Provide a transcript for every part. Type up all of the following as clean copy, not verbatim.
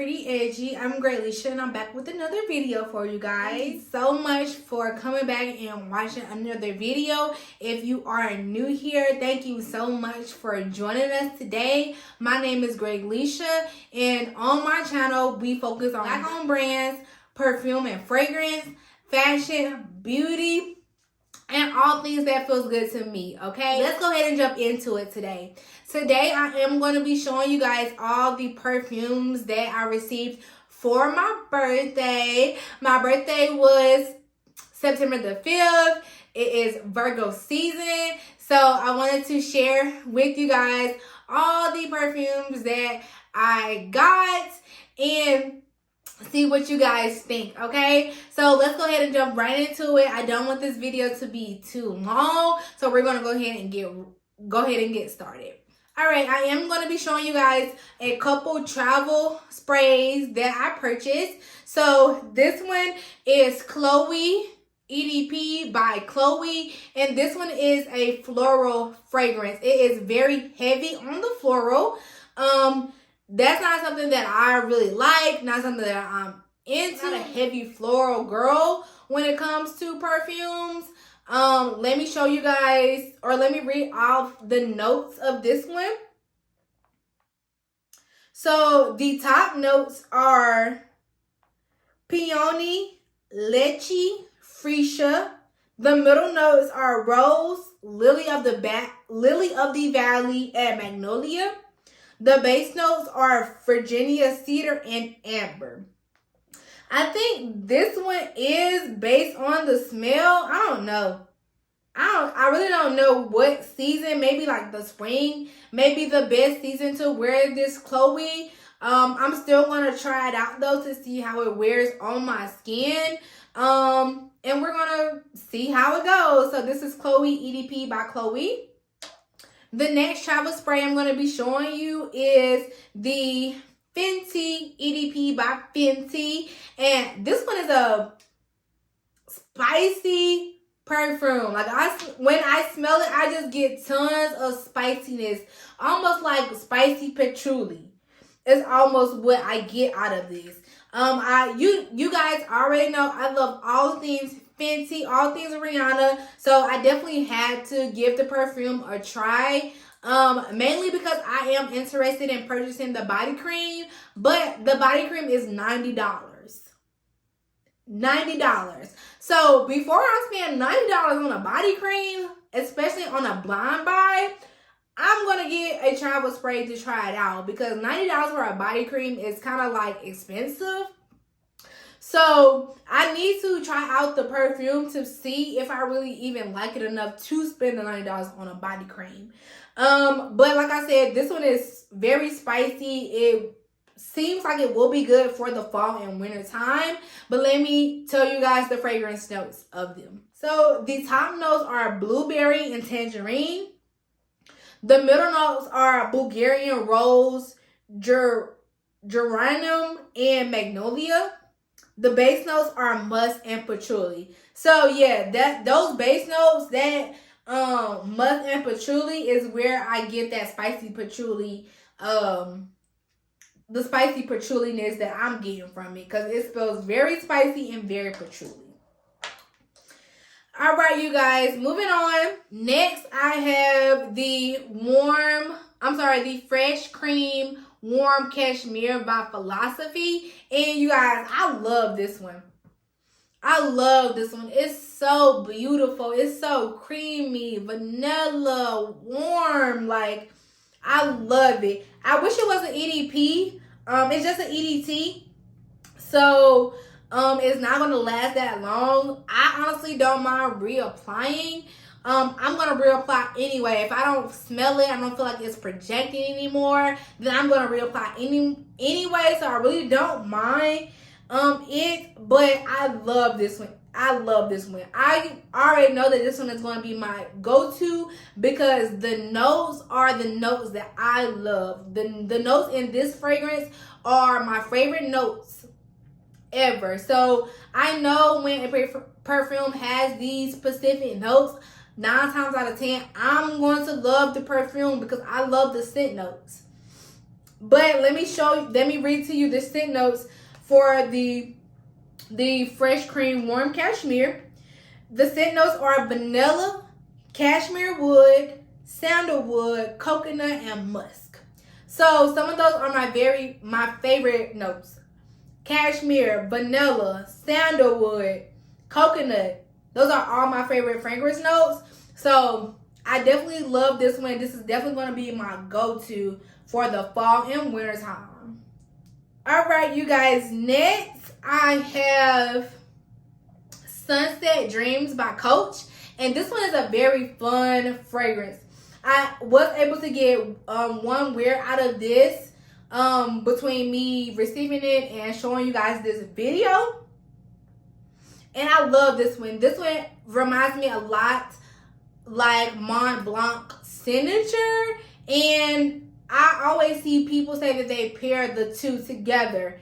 pretty edgy. I'm Greatlisha and I'm back with another video for you guys. Thank you so much for coming back and watching another video. If you are new here, thank you so much for joining us today. My name is Greatlisha and on my channel we focus on Black-owned brands, perfume and fragrance, fashion, beauty, and all things that feels good to me, okay? Let's go ahead and jump into it today. Today, I am going to be showing you guys all the perfumes that I received for my birthday. My birthday was September the 5th. It is Virgo season. So I wanted to share with you guys all the perfumes that I got and see what you guys think, okay? So let's go ahead and jump right into it. I don't want this video to be too long, so we're gonna go ahead and get started. All right, I am going to be showing you guys a couple travel sprays that I purchased. So this one is Chloe EDP by Chloe, and this one is a floral fragrance. It is very heavy on the floral. That's not something that I really like, not something that I'm into. I'm not a heavy floral girl when it comes to perfumes. Let me show you guys, or let me read off the notes of this one. So the top notes are peony, lychee, freesia. The middle notes are rose, lily of the valley, and magnolia. The base notes are Virginia cedar and amber. I think this one is based on the smell. I don't know. I really don't know what season. Maybe like the spring. Maybe the best season to wear this Chloe. I'm still going to try it out though to see how it wears on my skin. And we're going to see how it goes. So this is Chloe EDP by Chloe. The next travel spray I'm going to be showing you is the Fenty EDP by Fenty. And this one is a spicy perfume. Like when I smell it, I just get tons of spiciness. Almost like spicy patchouli. It's almost what I get out of this. You guys already know I love all things Fenty, all things Rihanna, so I definitely had to give the perfume a try, mainly because I am interested in purchasing the body cream, but the body cream is $90. So before I spend $90 on a body cream, especially on a blind buy, I'm gonna get a travel spray to try it out, because $90 for a body cream is kind of like expensive. So I need to try out the perfume to see if I really even like it enough to spend the $90 on a body cream. But like I said, this one is very spicy. It seems like it will be good for the fall and winter time. But let me tell you guys the fragrance notes of them. So the top notes are blueberry and tangerine. The middle notes are Bulgarian rose, geranium, and magnolia. The base notes are musk and patchouli. So yeah, those base notes, that musk and patchouli is where I get that spicy patchouli, the spicy patchouliness that I'm getting from it, because it smells very spicy and very patchouli. All right, you guys, moving on. Next, I have the Fresh Cream Warm Cashmere by Philosophy. And you guys, I love this one. It's so beautiful. It's so creamy, vanilla, warm. Like, I love it. I wish it was an EDP. It's just an EDT. So, it's not going to last that long. I honestly don't mind reapplying. I'm going to reapply anyway. If I don't smell it, I don't feel like it's projecting anymore, then I'm going to reapply anyway. So I really don't mind it. But I love this one. I already know that this one is going to be my go-to, because the notes are the notes that I love. The notes in this fragrance are my favorite notes ever. So I know when a perfume has these specific notes, 9 times out of 10, I'm going to love the perfume because I love the scent notes. But let me read to you the scent notes for the Fresh Cream Warm Cashmere. The scent notes are vanilla, cashmere wood, sandalwood, coconut, and musk. So some of those are my favorite notes. Cashmere, vanilla, sandalwood, coconut. Those are all my favorite fragrance notes. So I definitely love this one. This is definitely going to be my go-to for the fall and winter time. All right, you guys. Next, I have Sunset Dreams by Coach. And this one is a very fun fragrance. I was able to get one wear out of this between me receiving it and showing you guys this video. And I love this one. This one reminds me a lot like Mont Blanc Signature. And I always see people say that they pair the two together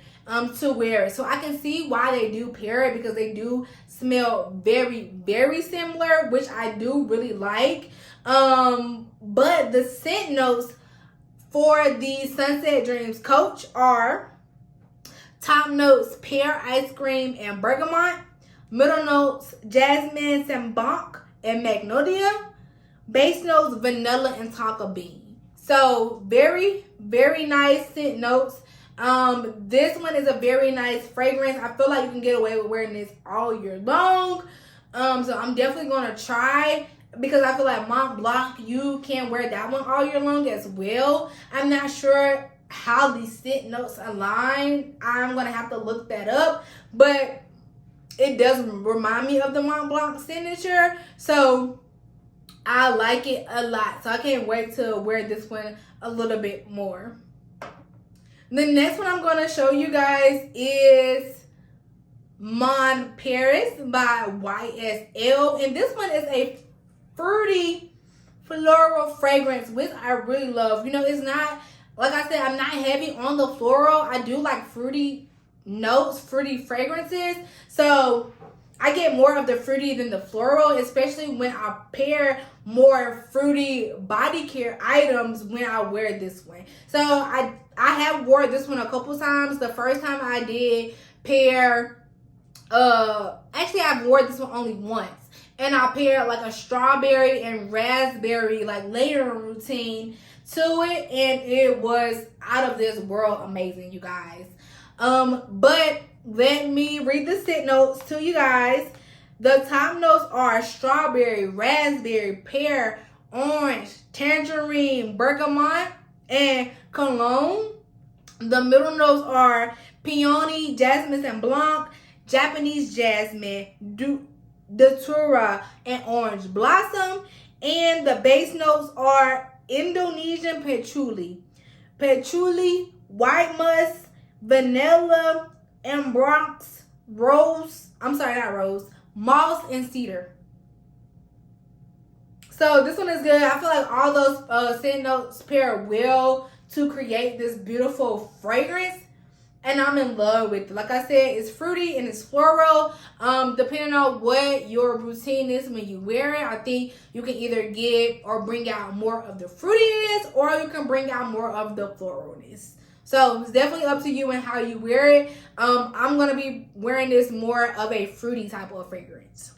to wear it. So I can see why they do pair it, because they do smell very, very similar, which I do really like. But the scent notes for the Sunset Dreams Coach are top notes pear, ice cream, and bergamot. Middle notes jasmine, sambanc, and magnolia. Base notes vanilla and tonka bean. So very, very nice scent notes. This one is a very nice fragrance. I feel like you can get away with wearing this all year long. So I'm definitely gonna try, because I feel like Mont Blanc, you can wear that one all year long as well. I'm not sure how these scent notes align. I'm gonna have to look that up, but it does remind me of the Mont Blanc Signature, so I like it a lot. So I can't wait to wear this one a little bit more. The next one I'm going to show you guys is Mon Paris by YSL. And this one is a fruity floral fragrance, which I really love. You know, it's not, like I said, I'm not heavy on the floral. I do like fruity notes, fruity fragrances. So I get more of the fruity than the floral, especially when I pair more fruity body care items when I wear this one. So I have wore this one a couple times. The first time I did pair, actually I wore this one only once. And I paired like a strawberry and raspberry like layering routine to it. And it was out of this world amazing, you guys. But let me read the scent notes to you guys. The top notes are strawberry, raspberry, pear, orange, tangerine, bergamot, and cologne. The middle notes are peony, jasmine and blanc, Japanese jasmine, datura, and orange blossom. And the base notes are Indonesian patchouli, white musk, vanilla, ambrox, moss, and cedar. So this one is good. I feel like all those scent notes pair well to create this beautiful fragrance, and I'm in love with it. Like I said, it's fruity and it's floral. Depending on what your routine is when you wear it, I think you can either get or bring out more of the fruitiness, or you can bring out more of the floralness. So it's definitely up to you and how you wear it. I'm going to be wearing this more of a fruity type of fragrance.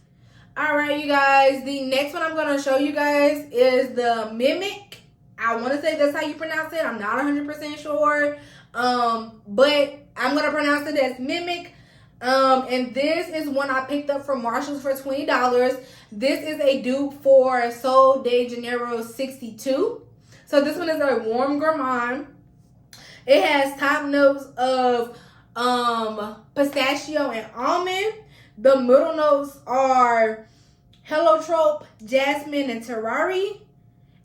All right, you guys. The next one I'm going to show you guys is the Mimic. I want to say that's how you pronounce it. I'm not 100% sure. But I'm going to pronounce it as Mimic. And this is one I picked up from Marshalls for $20. This is a dupe for Sol de Janeiro 62. So this one is a warm gourmand. It has top notes of pistachio and almond. The middle notes are heliotrope, jasmine, and terrari.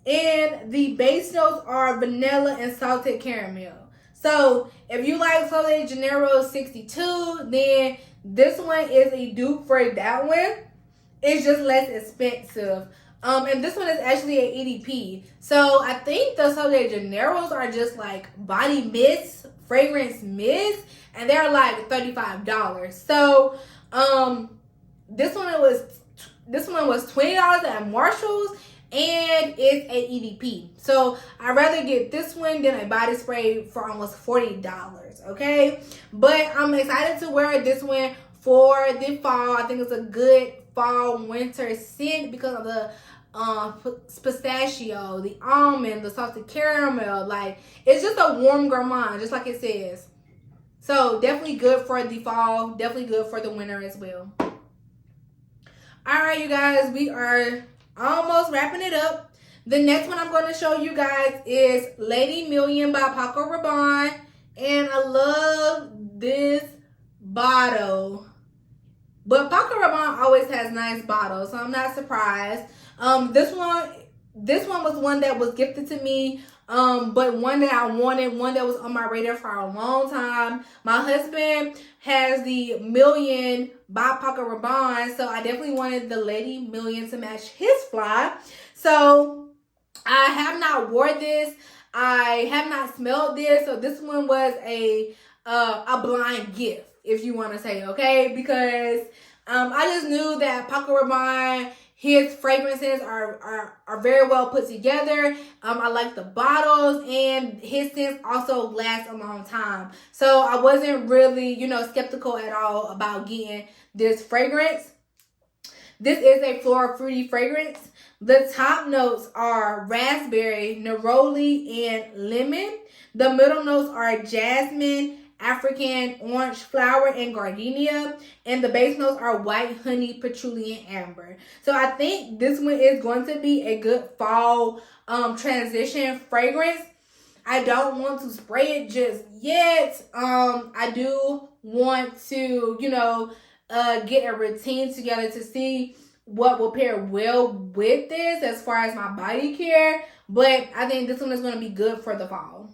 And the base notes are vanilla and salted caramel. So if you like Sol de Janeiro 62, then this one is a dupe for that one. It's just less expensive. And this one is actually an EDP. So I think the Sol de Janeiros are just like body mists, fragrance mists, and they're like $35. So this one was $20 at Marshalls, and it's a EDP. So I'd rather get this one than a body spray for almost $40, okay? But I'm excited to wear this one for the fall. I think it's a good fall winter scent because of the pistachio, the almond, the salted caramel. Like, it's just a warm gourmand, just like it says. So definitely good for the fall, definitely good for the winter as well. All right, you guys, we are almost wrapping it up. The next one I'm going to show you guys is Lady Million by Paco Rabanne. And I love this bottle. But Paco Rabanne always has nice bottles, so I'm not surprised. This one was one that was gifted to me, but one that I wanted, one that was on my radar for a long time. My husband has the Million by Paco Rabanne, so I definitely wanted the Lady Million to match his fly. So I have not wore this. I have not smelled this, so this one was a blind gift, if you want to say, okay? Because I just knew that Paco Rabanne, his fragrances are very well put together. I like the bottles, and his scents also last a long time. So I wasn't really, skeptical at all about getting this fragrance. This is a floral fruity fragrance. The top notes are raspberry, neroli, and lemon. The middle notes are jasmine, African orange flower, and gardenia. And the base notes are white honey, patchouli, and amber. So I think this one is going to be a good fall transition fragrance. I don't want to spray it just yet. I do want to, get a routine together to see what will pair well with this as far as my body care. But I think this one is going to be good for the fall.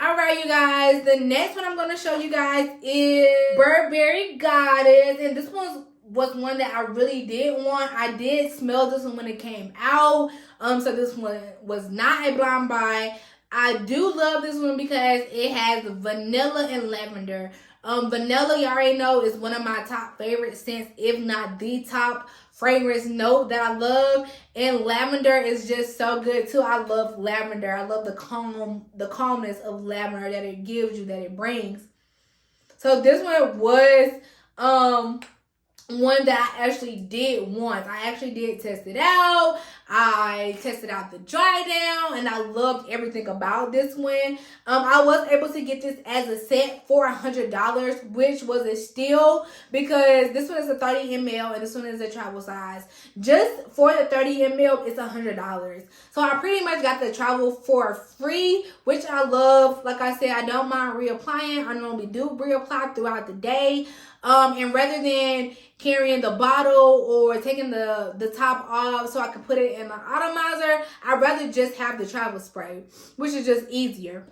All right, you guys, the next one I'm going to show you guys is Burberry Goddess. And this one was one that I really did want. I did smell this one when it came out. So this one was not a blind buy. I do love this one because it has vanilla and lavender. Vanilla, you already know, is one of my top favorite scents, if not the top fragrance note that I love. And lavender is just so good too. I love lavender. I love the calmness of lavender that it gives you, that it brings. So this one was one that I actually did want. I actually did test it out. I tested out the dry down, and I loved everything about this one. I was able to get this as a set for $100, which was a steal because this one is a 30 ml and this one is a travel size. Just for the 30 ml, it's $100. So I pretty much got the travel for free, which I love. Like I said, I don't mind reapplying. I normally do reapply throughout the day. And rather than carrying the bottle or taking the top off so I could put it in my atomizer, I'd rather just have the travel spray, which is just easier.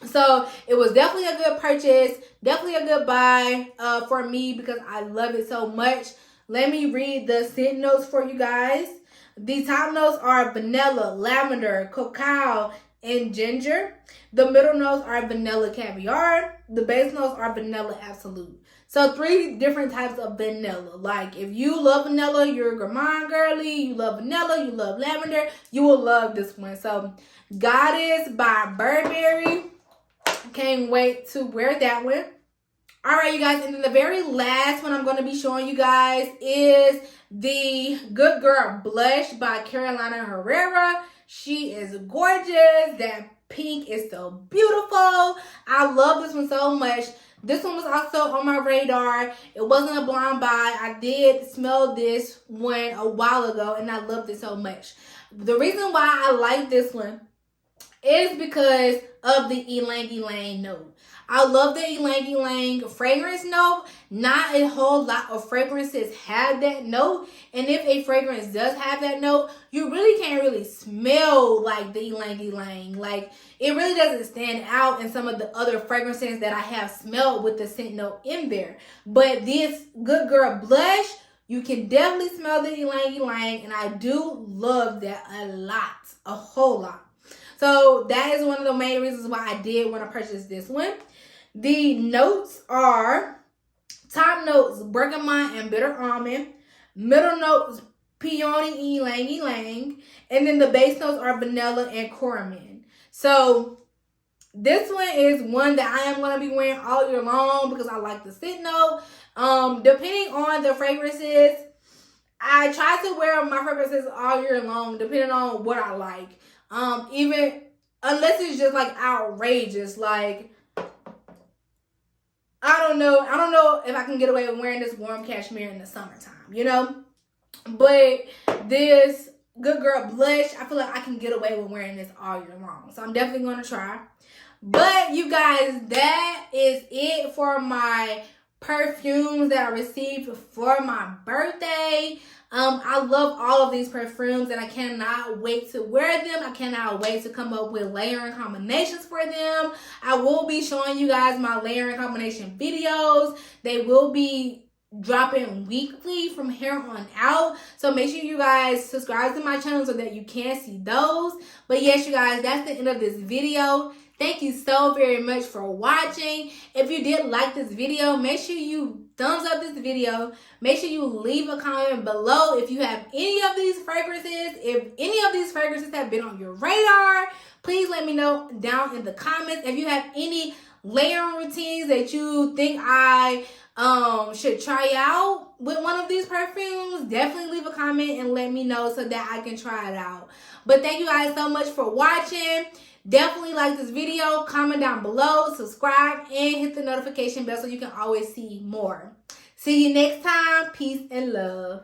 So it was definitely a good purchase, definitely a good buy for me because I love it so much. Let me read the scent notes for you guys. The top notes are vanilla, lavender, cacao, and ginger. The middle notes are vanilla caviar. The base notes are vanilla absolute. So 3 different types of vanilla. Like if you love vanilla, you're a gourmand girly, you love vanilla, you love lavender, you will love this one. So Goddess by Burberry. Can't wait to wear that one. All right, you guys, and then the very last one I'm going to be showing you guys is the Good Girl Blush by Carolina Herrera. She is gorgeous. That pink is so beautiful. I love this one so much. This one was also on my radar. It wasn't a blind buy. I did smell this one a while ago, and I loved it so much. The reason why I like this one is because of the ylang ylang note. I love the ylang ylang fragrance note. Not a whole lot of fragrances have that note. And if a fragrance does have that note, you really can't really smell like the ylang ylang. Like, it really doesn't stand out in some of the other fragrances that I have smelled with the scent note in there. But this Good Girl Blush, you can definitely smell the ylang ylang. And I do love that a lot. A whole lot. So that is one of the main reasons why I did want to purchase this one. The notes are top notes bergamot and bitter almond, middle notes peony ylang ylang, and then the base notes are vanilla and coramin. So this one is one that I am going to be wearing all year long because I like the scent note. Depending on the fragrances, I try to wear my fragrances all year long, depending on what I like. Even unless it's just like outrageous, like I don't know if I can get away with wearing this warm cashmere in the summertime, you know. But this Good Girl blush, I feel like I can get away with wearing this all year long, so I'm definitely gonna try. But you guys, that is it for my perfumes that I received for my birthday. I love all of these perfumes and I cannot wait to wear them. I cannot wait to come up with layering combinations for them. I will be showing you guys my layering combination videos. They will be dropping weekly from here on out, so make sure you guys subscribe to my channel so that you can see those. But yes, you guys, that's the end of this video. Thank you so very much for watching. If you did like this video, make sure you thumbs up this video. Make sure you leave a comment below if you have any of these fragrances. If any of these fragrances have been on your radar, please let me know down in the comments. If you have any layering routines that you think I should try out with one of these perfumes, definitely leave a comment and let me know so that I can try it out. But thank you guys so much for watching. Definitely like this video, comment down below, subscribe, and hit the notification bell so you can always see more. See you next time. Peace and love.